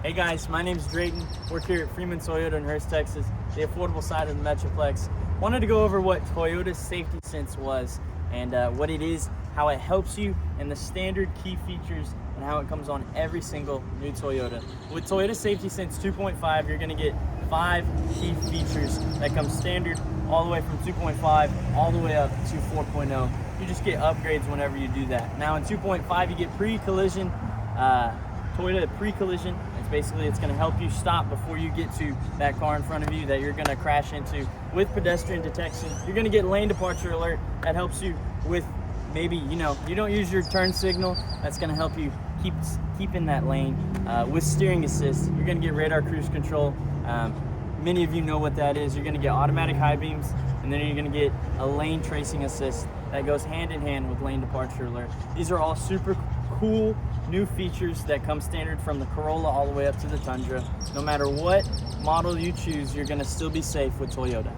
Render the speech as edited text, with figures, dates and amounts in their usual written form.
Hey guys, my name's Drayton. Work here at Freeman Toyota in Hurst, Texas, the affordable side of the Metroplex. Wanted to go over what Toyota's Safety Sense was and what it is, how it helps you, and the standard key features and how it comes on every single new Toyota. With Toyota Safety Sense 2.5, you're going to get 5 key features that come standard all the way from 2.5 all the way up to 4.0. You just get upgrades whenever you do that. Now in 2.5, you get pre-collision, Toyota pre-collision. It's going to help you stop before you get to that car in front of you that you're going to crash into. With pedestrian detection, you're going to get lane departure alert. That helps you with maybe, you don't use your turn signal. That's going to help you keep in that lane. With steering assist, you're going to get radar cruise control. Many of you know what that is. You're going to get automatic high beams, and then you're going to get a lane tracing assist that goes hand in hand with lane departure alert. These are all super cool new features that come standard from the Corolla all the way up to the Tundra. No matter what model you choose, you're going to still be safe with Toyota.